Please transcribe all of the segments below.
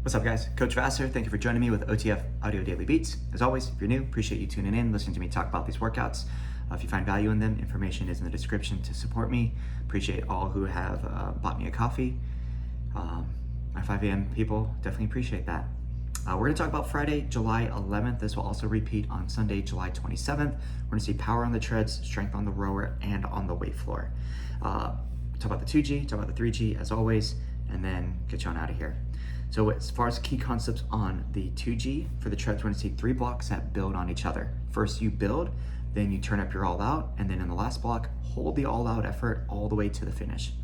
What's up, guys? Coach Vassar, thank you for joining me with OTF Audio Daily Beats. As always, if you're new, appreciate you tuning in, listening to me talk about these workouts. If you find value in them, information is in the description to support me. Appreciate all who have bought me a coffee. My 5 a.m. people, definitely appreciate that. We're going to talk about Friday, July 11th. This will also repeat on Sunday, July 27th. We're going to see power on the treads, strength on the rower, and on the weight floor. Talk about the 2G, talk about the 3G as always, and then get you on out of here. So as far as key concepts on the 2G, for the treads, we're gonna see 3 blocks that build on each other. First you build, then you turn up your all out, and then in the last block, hold the all out effort all the way to the finish.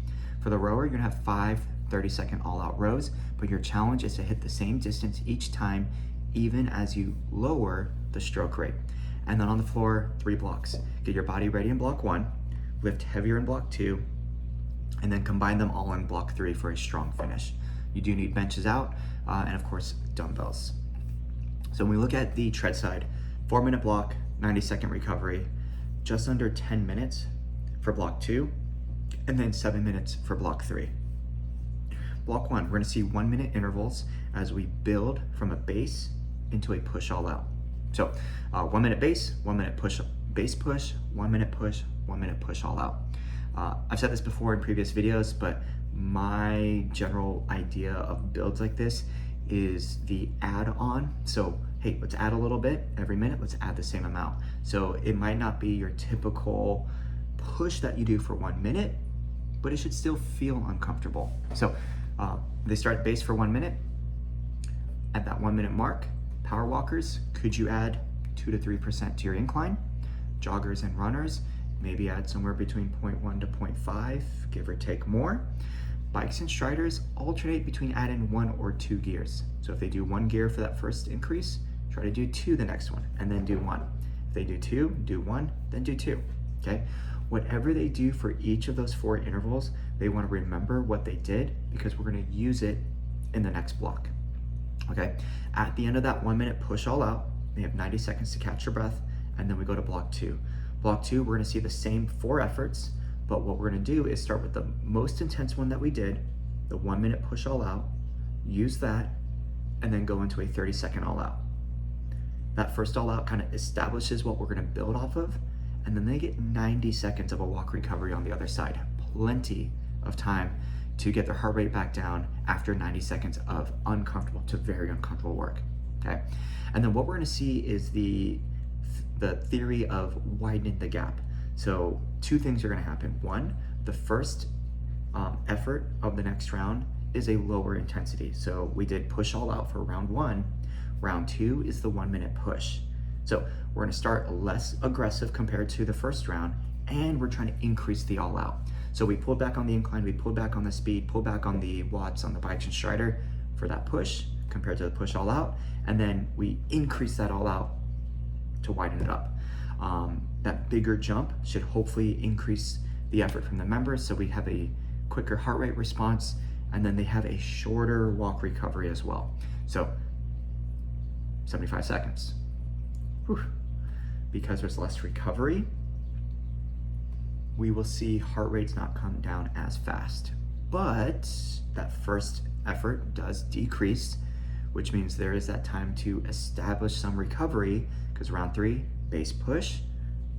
For the rower, you're gonna have 5 30-second all out rows, but your challenge is to hit the same distance each time, even as you lower the stroke rate. And then on the floor, 3 blocks. Get your body ready in block 1, lift heavier in block 2, and then combine them all in block 3 for a strong finish. You do need benches out, and of course, dumbbells. So when we look at the tread side, 4-minute block, 90-second recovery, just under 10 minutes for block 2, and then 7 minutes for block 3. Block 1, we're gonna see 1-minute intervals as we build from a base into a push all out. So 1 minute base, 1 minute push, base push, 1 minute push, 1 minute push all out. I've said this before in previous videos, but my general idea of builds like this is the add-on. So, hey, let's add a little bit every minute, let's add the same amount. So it might not be your typical push that you do for 1 minute, but it should still feel uncomfortable. So they start base for 1 minute. At that 1 minute mark, power walkers, could you add 2 to 3% to your incline? Joggers and runners, maybe add somewhere between 0.1 to 0.5, give or take more. Bikes and striders alternate between adding 1 or 2 gears. So if they do 1 gear for that first increase, try to do 2 the next one, and then do 1. If they do 2, do 1, then do 2, okay? Whatever they do for each of those 4 intervals, they wanna remember what they did because we're gonna use it in the next block, okay? At the end of that 1 minute push all out, they have 90 seconds to catch your breath, and then we go to block 2. Block 2, we're gonna see the same 4 efforts, but what we're gonna do is start with the most intense one that we did, the 1 minute push all out, use that, and then go into a 30-second all out. That first all out kind of establishes what we're gonna build off of, and then they get 90 seconds of a walk recovery on the other side. Plenty of time to get their heart rate back down after 90 seconds of uncomfortable to very uncomfortable work, okay? And then what we're gonna see is the theory of widening the gap. So 2 things are gonna happen. 1, the first effort of the next round is a lower intensity. So we did push all out for round 1. Round 2 is the 1 minute push. So we're gonna start less aggressive compared to the first round, and we're trying to increase the all out. So we pulled back on the incline, we pulled back on the speed, pulled back on the watts on the bikes and strider for that push compared to the push all out, and then we increase that all out to widen it up. That bigger jump should hopefully increase the effort from the members, so we have a quicker heart rate response, and then they have a shorter walk recovery as well. So 75 seconds. Whew. Because there's less recovery, we will see heart rates not come down as fast. But that first effort does decrease, which means there is that time to establish some recovery, because round 3, base push,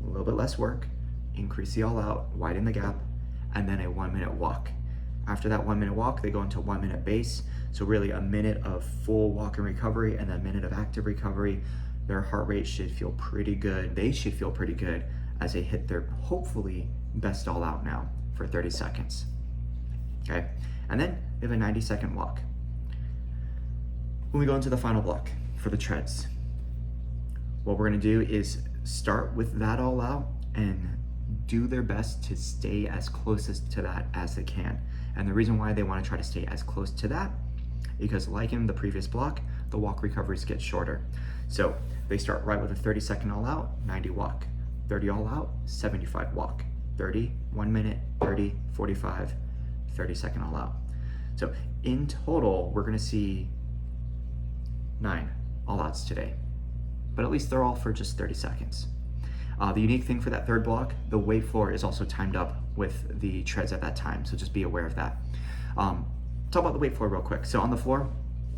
a little bit less work, increase the all out, widen the gap, and then a 1 minute walk. After that 1 minute walk, they go into 1 minute base. So really a minute of full walk and recovery and then a minute of active recovery. Their heart rate should feel pretty good. They should feel pretty good as they hit their hopefully best all out now for 30 seconds, okay? And then they have a 90-second walk. When we go into the final block for the treads, what we're gonna do is start with that all out and do their best to stay as closest to that as they can. And the reason why they wanna try to stay as close to that, because like in the previous block, the walk recoveries get shorter. So they start right with a 30-second all out, 90 walk, 30 all out, 75 walk, 30, 1 minute, 30, 45, 30-second all out. So in total, we're gonna see 9 all outs today, but at least they're all for just 30 seconds. The unique thing for that third block, the weight floor is also timed up with the treads at that time, so just be aware of that. Talk about the weight floor real quick. So on the floor,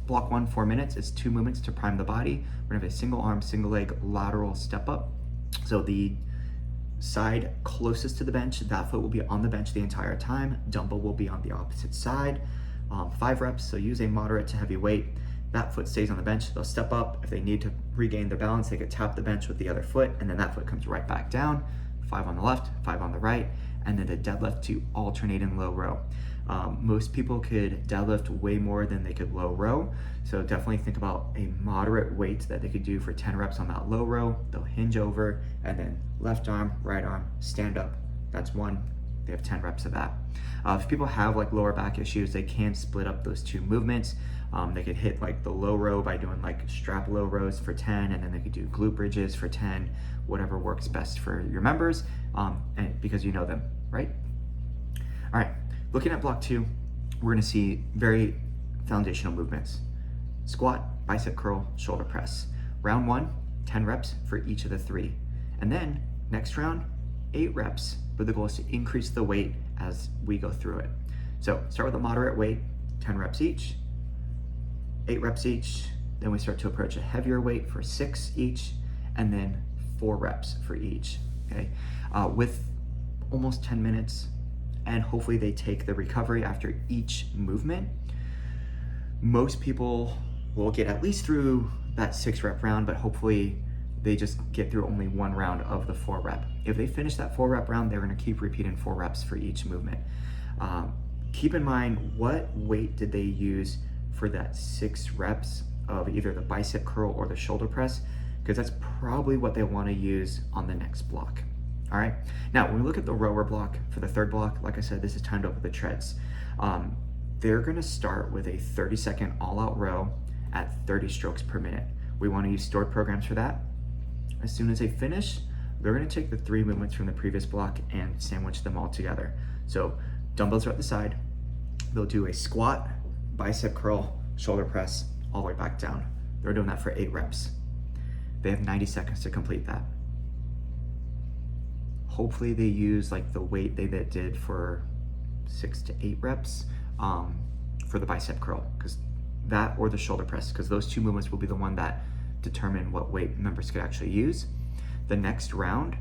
block 1, 4 minutes. It's 2 movements to prime the body. We're gonna have a single arm, single leg, lateral step up. So the side closest to the bench, that foot will be on the bench the entire time. Dumbbell will be on the opposite side. 5 reps, so use a moderate to heavy weight. That foot stays on the bench. They'll step up. If they need to regain their balance, they could tap the bench with the other foot, and then that foot comes right back down. 5 on the left, 5 on the right, and then the deadlift to alternate in low row. Most people could deadlift way more than they could low row, so definitely think about a moderate weight that they could do for 10 reps on that low row. They'll hinge over, and then left arm, right arm, stand up. That's 1. They have 10 reps of that. If people have like lower back issues, they can split up those 2 movements. They could hit like the low row by doing like strap low rows for 10, and then they could do glute bridges for 10, whatever works best for your members, and because you know them, right? All right, looking at block 2, we're gonna see very foundational movements. Squat, bicep curl, shoulder press. Round 1, 10 reps for each of the 3. And then next round, 8 reps, but the goal is to increase the weight as we go through it. So start with a moderate weight, 10 reps each, 8 reps each, then we start to approach a heavier weight for 6 each, and then 4 reps for each, okay? With almost 10 minutes, and hopefully they take the recovery after each movement. Most people will get at least through that 6 rep round, but hopefully they just get through only 1 round of the 4 rep. If they finish that 4 rep round, they're gonna keep repeating 4 reps for each movement. Keep in mind, what weight did they use for that 6 reps of either the bicep curl or the shoulder press? Because that's probably what they wanna use on the next block. All right, now when we look at the rower block for the 3rd block, like I said, this is timed up with the treads. They're gonna start with a 30-second all-out row at 30 strokes per minute. We wanna use stored programs for that. As soon as they finish, they're gonna take the 3 movements from the previous block and sandwich them all together. So dumbbells are at the side. They'll do a squat, bicep curl, shoulder press, all the way back down. They're doing that for 8 reps. They have 90 seconds to complete that. Hopefully they use like the weight they did for 6 to 8 reps for the bicep curl, because that or the shoulder press, because those 2 movements will be the one that determine what weight members could actually use. The next round,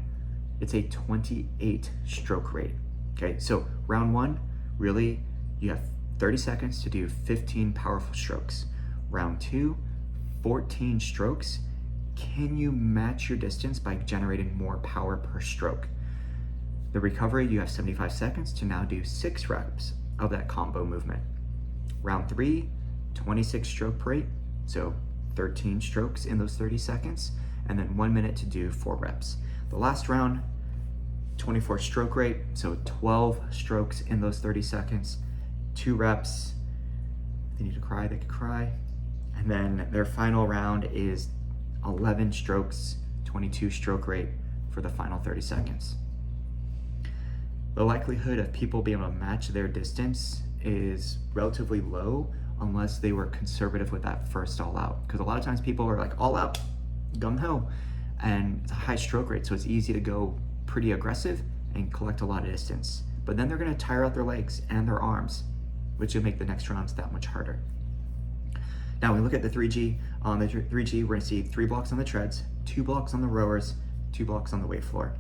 it's a 28 stroke rate. Okay, so round 1, really, you have 30 seconds to do 15 powerful strokes. Round 2, 14 strokes. Can you match your distance by generating more power per stroke? The recovery, you have 75 seconds to now do 6 reps of that combo movement. Round 3, 26 stroke rate, so 13 strokes in those 30 seconds, and then 1 minute to do 4 reps. The last round, 24 stroke rate, so 12 strokes in those 30 seconds, 2 reps. If they need to cry, they could cry. And then their final round is 11 strokes, 22 stroke rate for the final 30 seconds. The likelihood of people being able to match their distance is relatively low unless they were conservative with that first all out. Because a lot of times people are like all out, gung-ho, and it's a high stroke rate, so it's easy to go pretty aggressive and collect a lot of distance. But then they're gonna tire out their legs and their arms, which will make the next rounds that much harder. Now we look at the 3G. On the 3G, we're gonna see 3 blocks on the treads, 2 blocks on the rowers, 2 blocks on the weight floor.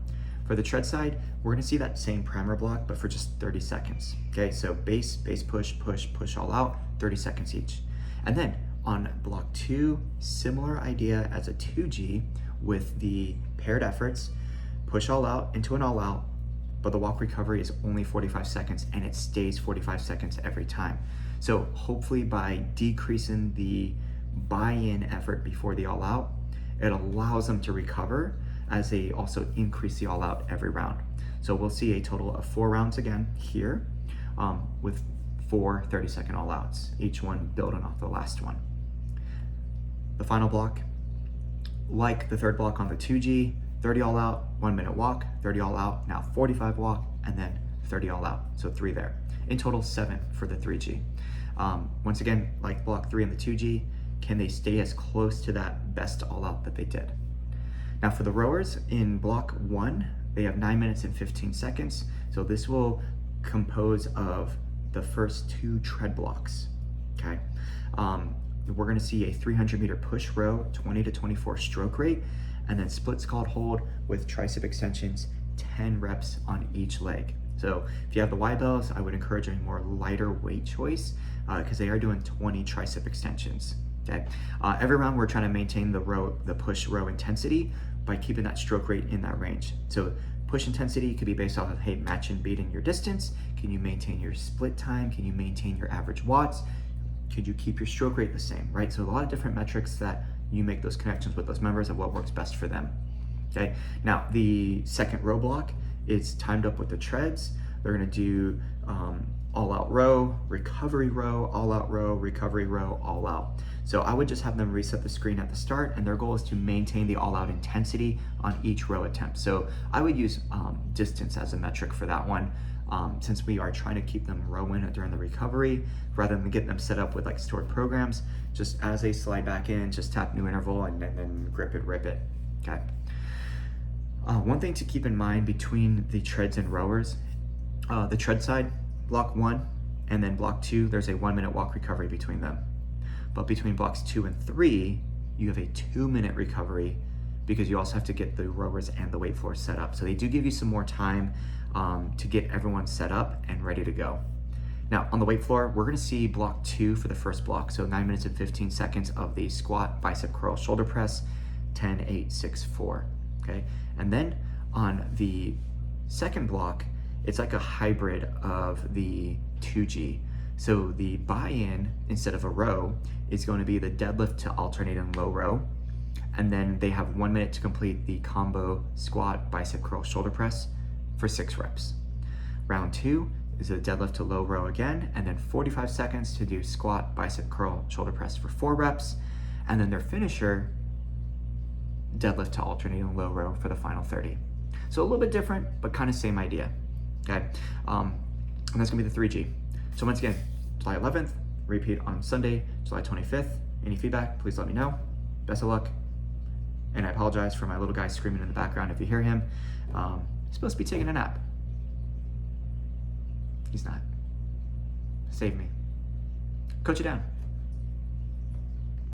For the tread side, we're gonna see that same primer block, but for just 30 seconds. Okay, so base, push, push all out, 30 seconds each. And then on block 2, similar idea as a 2G with the paired efforts, push all out into an all out, but the walk recovery is only 45 seconds and it stays 45 seconds every time. So hopefully by decreasing the buy-in effort before the all out, it allows them to recover as they also increase the all out every round. So we'll see a total of 4 rounds again here with 4 30-second all outs, each one building off the last one. The final block, like the 3rd block on the 2G, 30 all out, 1 minute walk, 30 all out, now 45 walk, and then 30 all out, so 3 there. In total, 7 for the 3G. Once again, like block 3 and the 2G, can they stay as close to that best all out that they did? Now for the rowers, in block 1, they have 9 minutes and 15 seconds. So this will compose of the first 2 tread blocks, okay? we're gonna see a 300-meter push row, 20 to 24 stroke rate, and then split squat hold with tricep extensions, 10 reps on each leg. So if you have the Y-bells, I would encourage a more lighter weight choice because they are doing 20 tricep extensions. Okay. Every round we're trying to maintain the push row intensity by keeping that stroke rate in that range. So push intensity could be based off of, hey, matching beating your distance. Can you maintain your split time? Can you maintain your average watts? Could you keep your stroke rate the same, right? So a lot of different metrics that you make those connections with those members of what works best for them. Okay. Now the second row block is timed up with the treads. They're gonna do all out row, recovery row, all out row, recovery row, all out. So I would just have them reset the screen at the start, and their goal is to maintain the all out intensity on each row attempt. So I would use distance as a metric for that one, since we are trying to keep them rowing during the recovery, rather than getting them set up with like stored programs. Just as they slide back in, just tap new interval and then grip it, rip it, okay? One thing to keep in mind between the treads and rowers, the tread side, block 1 and then block 2, there's a 1-minute walk recovery between them. But between blocks 2 and 3, you have a 2-minute recovery because you also have to get the rowers and the weight floor set up. So they do give you some more time to get everyone set up and ready to go. Now on the weight floor, we're gonna see block 2 for the first block. So 9 minutes and 15 seconds of the squat, bicep curl, shoulder press, 10, 8, 6, 4, okay? And then on the second block, it's like a hybrid of the 2G. So the buy-in, instead of a row, is going to be the deadlift to alternate in low row. And then they have 1 minute to complete the combo squat, bicep curl, shoulder press for 6 reps. Round 2 is a deadlift to low row again, and then 45 seconds to do squat, bicep curl, shoulder press for 4 reps. And then their finisher, deadlift to alternate in low row for the final 30. So a little bit different, but kind of same idea, okay? And that's gonna be the 3G. So once again, July 11th, repeat on Sunday, July 25th. Any feedback, please let me know. Best of luck. And I apologize for my little guy screaming in the background if you hear him. He's supposed to be taking a nap. He's not. Save me. Coach you down.